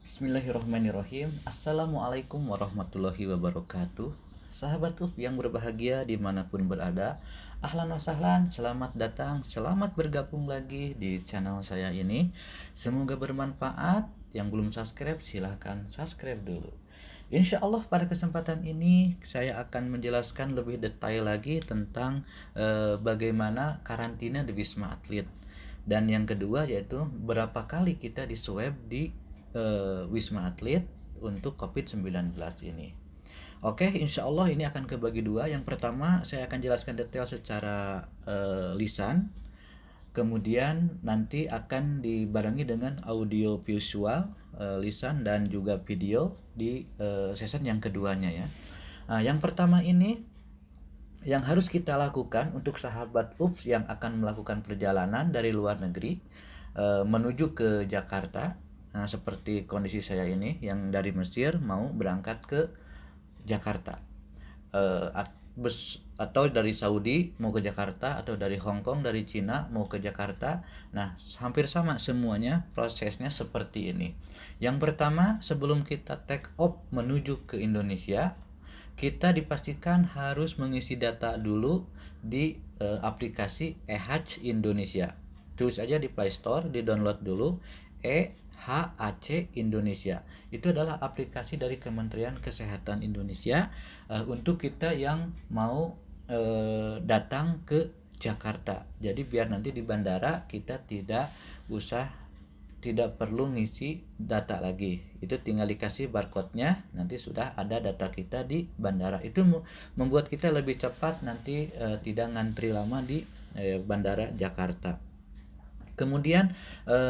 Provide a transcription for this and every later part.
Bismillahirrahmanirrahim. Assalamualaikum warahmatullahi wabarakatuh. Sahabat yang berbahagia dimanapun berada, ahlan wa sahlan, selamat datang, selamat bergabung lagi di channel saya ini. Semoga bermanfaat. Yang belum subscribe silahkan subscribe dulu. Insya Allah pada kesempatan ini saya akan menjelaskan lebih detail lagi tentang bagaimana karantina di Wisma Atlet. Dan yang kedua yaitu berapa kali kita di swab di Wisma Atlet untuk COVID-19 ini. Oke, insya Allah ini akan kebagi dua. Yang pertama saya akan jelaskan detail secara lisan. Kemudian nanti akan dibarengi dengan audio visual, lisan dan juga video di season yang keduanya ya. Yang pertama ini yang harus kita lakukan untuk sahabat UPS yang akan melakukan perjalanan dari luar negeri menuju ke Jakarta. Nah, seperti kondisi saya ini yang dari Mesir mau berangkat ke Jakarta, atau dari Saudi mau ke Jakarta, atau dari Hong Kong, dari Cina mau ke Jakarta. Nah, hampir sama semuanya prosesnya seperti ini. Yang pertama, sebelum kita take off menuju ke Indonesia, kita dipastikan harus mengisi data dulu di aplikasi EHAC Indonesia. Tulis aja di Play Store, di download dulu EHAC Indonesia. Itu adalah aplikasi dari Kementerian Kesehatan Indonesia untuk kita yang mau datang ke Jakarta. Jadi biar nanti di bandara kita tidak perlu ngisi data lagi. Itu tinggal dikasih barcode-nya, nanti sudah ada data kita di bandara. Itu membuat kita lebih cepat nanti tidak ngantri lama di bandara Jakarta. Kemudian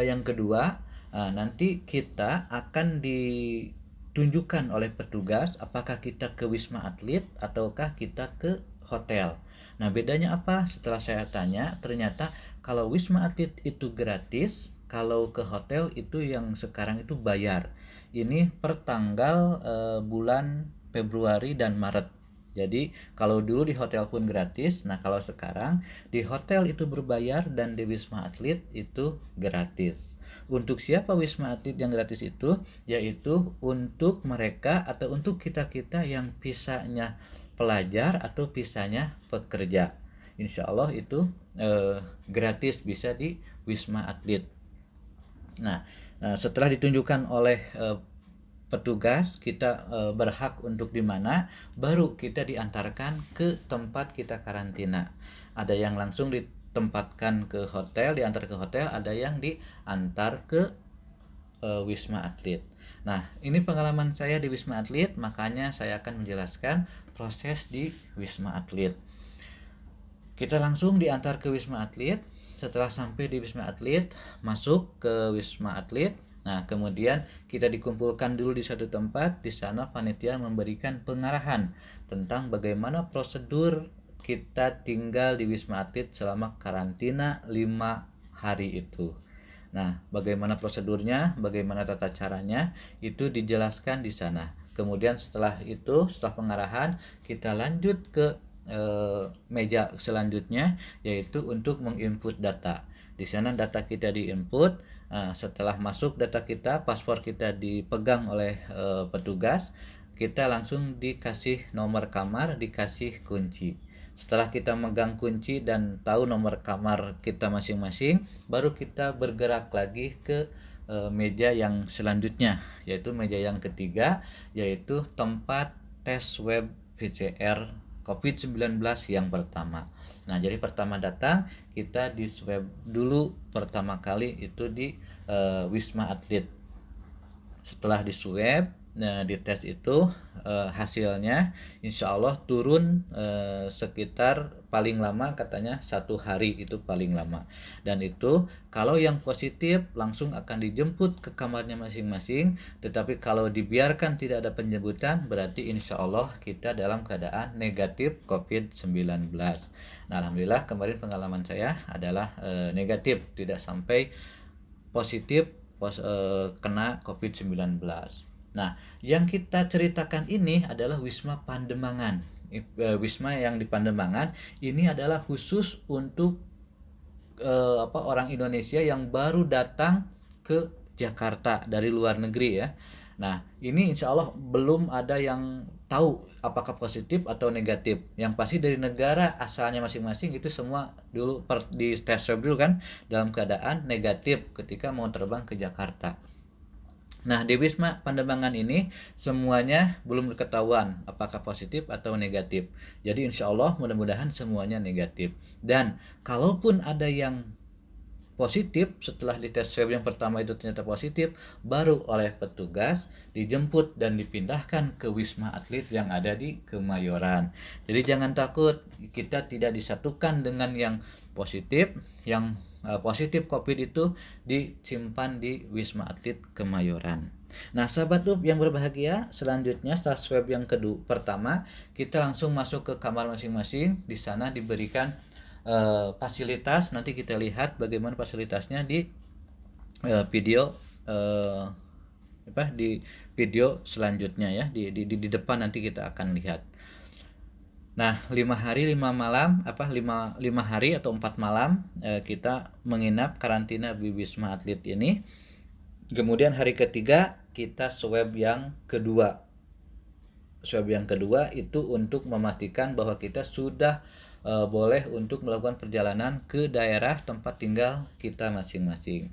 yang kedua, nanti kita akan ditunjukkan oleh petugas apakah kita ke Wisma Atlet ataukah kita ke hotel. Nah, bedanya apa? Setelah saya tanya, ternyata kalau Wisma Atlet itu gratis, kalau ke hotel itu yang sekarang itu bayar. Ini per tanggal bulan Februari dan Maret. Jadi kalau dulu di hotel pun gratis, nah kalau sekarang di hotel itu berbayar dan di Wisma Atlet itu gratis. Untuk siapa Wisma Atlet yang gratis itu? Yaitu untuk mereka atau untuk kita-kita yang visanya pelajar atau visanya pekerja. Insya Allah itu gratis bisa di Wisma Atlet. Nah, setelah ditunjukkan oleh petugas kita berhak untuk di mana, baru kita diantarkan ke tempat kita karantina. Ada yang langsung ditempatkan ke hotel, diantar ke hotel, ada yang diantar ke Wisma Atlet. Nah, ini pengalaman saya di Wisma Atlet, makanya saya akan menjelaskan proses di Wisma Atlet. Kita langsung diantar ke Wisma Atlet. Setelah sampai di Wisma Atlet, masuk ke Wisma Atlet. Nah, kemudian kita dikumpulkan dulu di satu tempat. Di sana panitia memberikan pengarahan tentang bagaimana prosedur kita tinggal di Wisma Atlet selama karantina 5 hari itu. Nah, bagaimana prosedurnya, bagaimana tata caranya, itu dijelaskan di sana. Kemudian setelah itu, setelah pengarahan, kita lanjut ke meja selanjutnya, yaitu untuk menginput data. Di sana data kita diinput. Setelah masuk data kita, paspor kita dipegang oleh petugas, kita langsung dikasih nomor kamar, dikasih kunci. Setelah kita megang kunci dan tahu nomor kamar kita masing-masing, baru kita bergerak lagi ke meja yang selanjutnya, yaitu meja yang ketiga, yaitu tempat tes web PCR COVID-19 yang pertama. Nah, jadi pertama datang kita di swab dulu pertama kali itu di Wisma Atlet. Setelah di swab, di tes itu hasilnya insya Allah turun sekitar paling lama katanya 1 hari itu paling lama. Dan itu kalau yang positif langsung akan dijemput ke kamarnya masing-masing. Tetapi kalau dibiarkan tidak ada penjemputan, berarti insya Allah kita dalam keadaan negatif COVID-19. Nah, alhamdulillah kemarin pengalaman saya adalah negatif, tidak sampai positif kena COVID-19. Nah, yang kita ceritakan ini adalah Wisma Pandemangan. Wisma yang di Pandemangan ini adalah khusus untuk orang Indonesia yang baru datang ke Jakarta dari luar negeri ya. Nah, ini insya Allah belum ada yang tahu apakah positif atau negatif. Yang pasti dari negara asalnya masing-masing itu semua dulu di tes swab dulu kan dalam keadaan negatif ketika mau terbang ke Jakarta. Nah, di Wisma Pademangan ini semuanya belum ketahuan apakah positif atau negatif. Jadi insya Allah mudah-mudahan semuanya negatif. Dan kalaupun ada yang positif setelah dites swab yang pertama itu ternyata positif, baru oleh petugas dijemput dan dipindahkan ke Wisma Atlet yang ada di Kemayoran. Jadi jangan takut, kita tidak disatukan dengan yang positif. Yang positif COVID itu disimpan di Wisma Atlet Kemayoran. Nah, sahabat UP yang berbahagia, selanjutnya setelah swab yang kedua pertama, kita langsung masuk ke kamar masing-masing. Di sana diberikan fasilitas. Nanti kita lihat bagaimana fasilitasnya di video di video selanjutnya ya, di depan nanti kita akan lihat. Nah, 5 hari 5 malam 5 hari atau 4 malam kita menginap karantina di Wisma Atlet ini. Kemudian hari ketiga kita swab yang kedua. Swab yang kedua itu untuk memastikan bahwa kita sudah boleh untuk melakukan perjalanan ke daerah tempat tinggal kita masing-masing.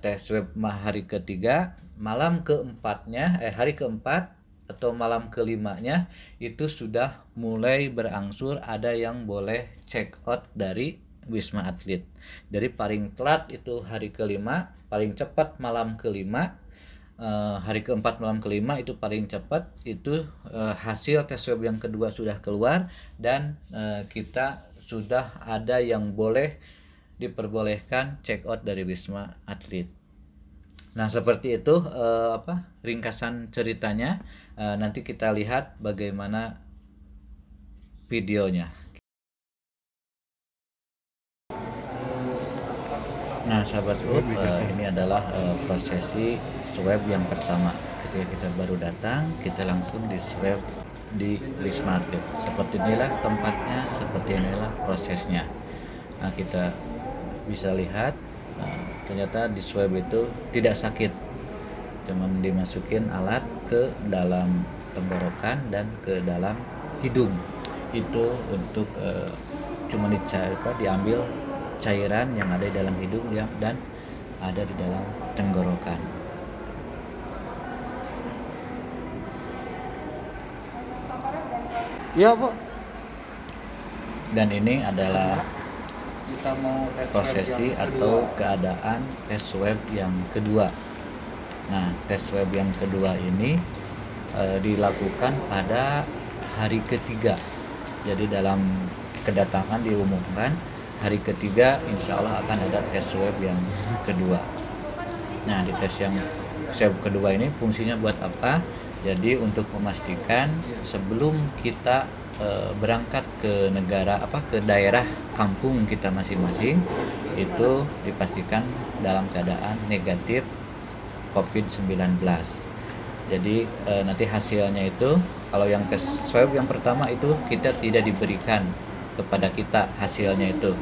Tes swab hari ketiga, malam keempatnya, hari keempat atau malam kelimanya itu sudah mulai berangsur ada yang boleh check out dari Wisma Atlet. Dari paling telat itu hari kelima, paling cepat malam kelima. Hari keempat malam kelima itu paling cepat itu hasil tes swab yang kedua sudah keluar dan kita sudah ada yang boleh diperbolehkan check out dari Wisma Atlet. Nah, seperti itu ringkasan ceritanya. Nanti kita lihat bagaimana videonya. Nah, sahabat UP, ini adalah prosesi swab yang pertama. Ketika kita baru datang, kita langsung di swab di Wisma Atlet. Seperti inilah tempatnya, seperti inilah prosesnya. Nah, kita bisa lihat ternyata di swab itu tidak sakit, cuma dimasukin alat ke dalam tenggorokan dan ke dalam hidung. Itu untuk cuma diambil cairan yang ada di dalam hidung dan ada di dalam tenggorokan. Ya, Bu. Dan ini adalah prosesi atau keadaan tes swab yang kedua. Nah, tes swab yang kedua ini dilakukan pada hari ketiga. Jadi dalam kedatangan diumumkan hari ketiga insya Allah akan ada tes swab yang kedua. Nah, di tes yang swab kedua ini fungsinya buat apa? Jadi untuk memastikan sebelum kita berangkat ke ke daerah kampung kita masing-masing itu dipastikan dalam keadaan negatif COVID-19. Jadi nanti hasilnya itu kalau yang tes swab yang pertama itu kita tidak diberikan kepada kita hasilnya itu.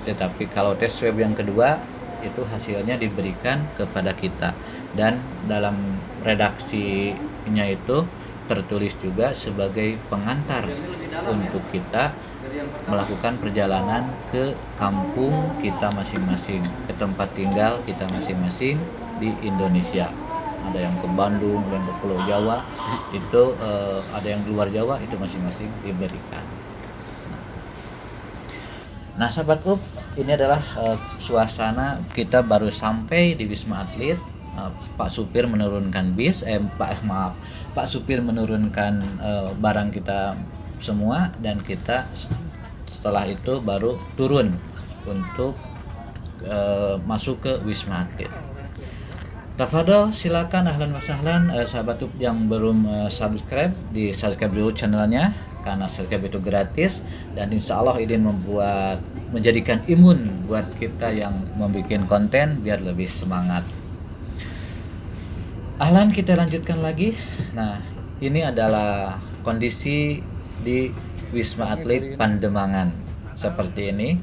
Tetapi kalau tes swab yang kedua itu hasilnya diberikan kepada kita dan dalam redaksinya itu tertulis juga sebagai pengantar untuk kita melakukan perjalanan ke kampung kita masing-masing, ke tempat tinggal kita masing-masing di Indonesia. Ada yang ke Bandung, ada yang ke Pulau Jawa, itu ada yang di luar Jawa, itu masing-masing diberikan. Nah, sahabat UP, ini adalah suasana kita baru sampai di Wisma Atlet. Pak supir menurunkan Pak supir menurunkan barang kita semua dan kita setelah itu baru turun untuk masuk ke Wisma Atlet. Tafadhol, silakan, ahlan wa sahlan sahabat UP yang belum subscribe, di subscribe dulu channelnya karena subscribe itu gratis dan insya Allah ini menjadikan imun buat kita yang membuat konten biar lebih semangat. Ahlan, kita lanjutkan lagi. Nah, ini adalah kondisi di Wisma Atlet Pademangan seperti ini.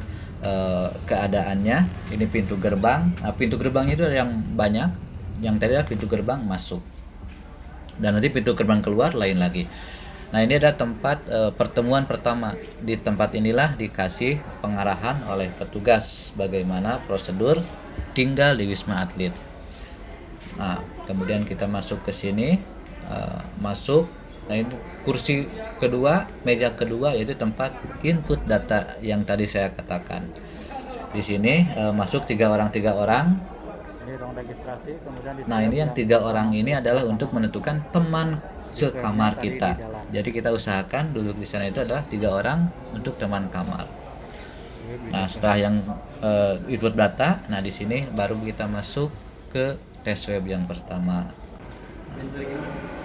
keadaannya. Ini pintu gerbang. Nah, pintu gerbangnya itu ada yang banyak. Yang tadi adalah pintu gerbang masuk. Dan nanti pintu gerbang keluar lain lagi. Nah, ini ada tempat pertemuan pertama. Di tempat inilah dikasih pengarahan oleh petugas bagaimana prosedur tinggal di Wisma Atlet. Nah, kemudian kita masuk ke sini, masuk. Nah, ini kursi kedua, meja kedua, yaitu tempat input data yang tadi saya katakan. Di sini masuk 3 orang. Ini ruang registrasi, kemudian Nah, ini yang 3 orang ini adalah untuk menentukan teman sekamar kita. Jadi kita usahakan duduk di sana itu adalah 3 orang untuk teman kamar. Nah, setelah yang input data, nah di sini baru kita masuk ke tes web yang pertama.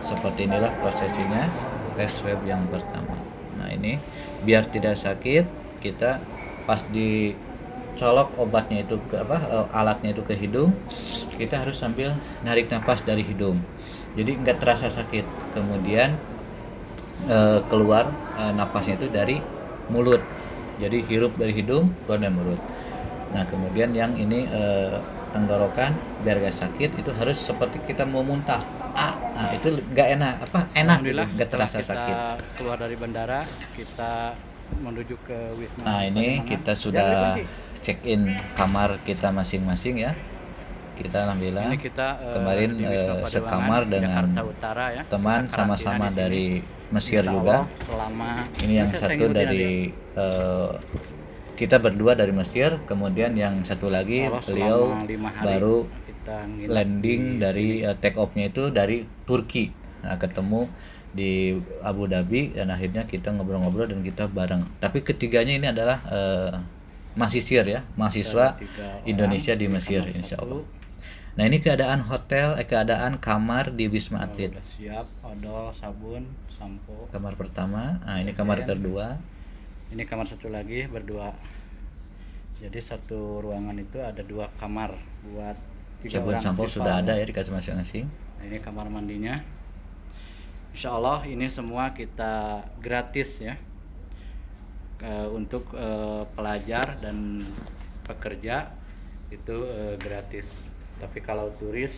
Seperti inilah prosesinya tes web yang pertama. Nah, ini biar tidak sakit, kita pas dicolok obatnya itu ke alatnya itu ke hidung, kita harus sambil narik nafas dari hidung. Jadi nggak terasa sakit. Kemudian keluar napasnya itu dari mulut. Jadi hirup dari hidung, keluar dari mulut. Nah, kemudian yang ini tenggorokan biar gak sakit itu harus seperti kita mau muntah. Nah itu nggak enak, enak gitu, nggak terasa sakit. Keluar dari bandara, kita menuju ke Wisma. Nah, ini kita sudah check in kamar kita masing-masing ya. Kita alhamdulillah kemarin sekamar dengan Utara, ya. teman sama-sama dari Mesir juga. Ini yang satu dari kita berdua dari Mesir, kemudian yang satu lagi beliau baru landing dari take off-nya itu dari Turki. Nah, ketemu di Abu Dhabi dan akhirnya kita ngobrol-ngobrol dan kita bareng. Tapi ketiganya ini adalah mahasiswa ya, mahasiswa Indonesia di Mesir insya Allah. Nah, ini keadaan hotel, keadaan kamar di Wisma Atlet. Siap, odol, sabun, sampo. Kamar pertama, nah ini kamar kedua. Ini kamar satu lagi berdua. Jadi satu ruangan itu ada 2 kamar buat 3 sabun orang. sampo sudah ada ya dikasih masing-masing. Nah, ini kamar mandinya. Insya Allah ini semua kita gratis ya untuk pelajar dan pekerja itu gratis. Tapi kalau turis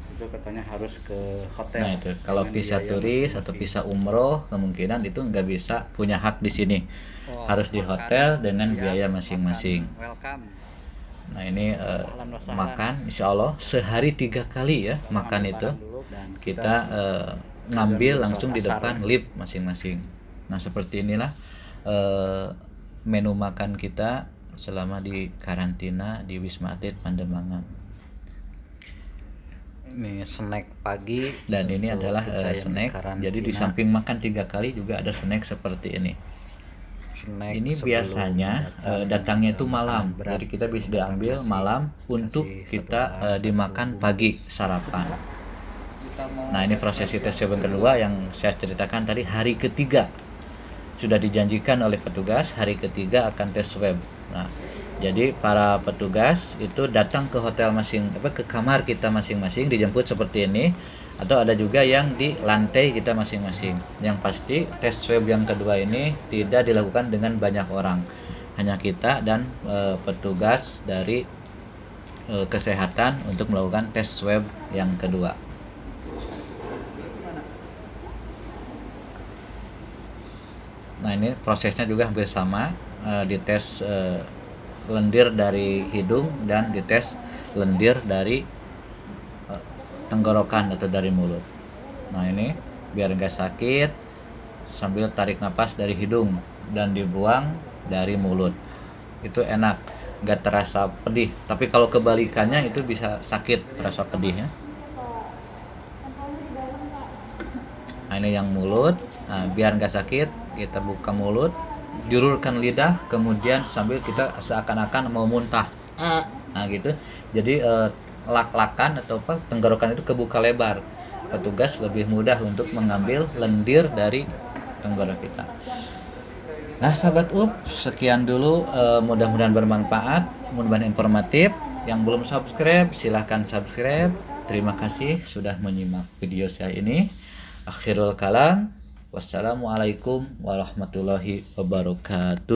itu katanya harus ke hotel. Nah, itu kalau visa turis atau visa umroh kemungkinan itu nggak bisa punya hak di sini. Harus di hotel dengan biaya masing-masing. Nah, ini makan insya Allah sehari 3 kali ya makan itu. Kita ngambil langsung di depan lift masing-masing. Nah, seperti inilah menu makan kita selama di karantina di Wisma Atlet Pademangan. Ini snack pagi dan ini adalah snack. Jadi di samping makan 3 kali juga ada snack seperti ini. Ini biasanya datangnya itu malam, jadi kita bisa diambil malam untuk kita dimakan pagi sarapan. Nah, ini prosesi tes swab yang kedua yang saya ceritakan tadi, hari ketiga sudah dijanjikan oleh petugas, hari ketiga akan tes swab. Nah, jadi para petugas itu datang ke hotel ke kamar kita masing-masing, dijemput seperti ini, atau ada juga yang di lantai kita masing-masing. Yang pasti tes swab yang kedua ini tidak dilakukan dengan banyak orang, hanya kita dan petugas dari kesehatan untuk melakukan tes swab yang kedua. Nah, ini prosesnya juga hampir sama, dites lendir dari hidung dan dites lendir dari tenggorokan atau dari mulut. Nah, ini biar enggak sakit sambil tarik napas dari hidung dan dibuang dari mulut. Itu enak, enggak terasa pedih. Tapi kalau kebalikannya itu bisa sakit, terasa pedih ya. Nah, ini yang mulut. Nah, biar enggak sakit, kita buka mulut, diulurkan lidah, kemudian sambil kita seakan-akan mau muntah. Nah, gitu. Jadi lak-lakan atau tenggorokan itu kebuka lebar. Petugas lebih mudah untuk mengambil lendir dari tenggorok kita. Nah, sahabat UP, sekian dulu, mudah-mudahan bermanfaat, mudah-mudahan informatif. Yang belum subscribe silahkan subscribe. Terima kasih sudah menyimak video saya ini. Akhirul kalam, wassalamualaikum warahmatullahi wabarakatuh.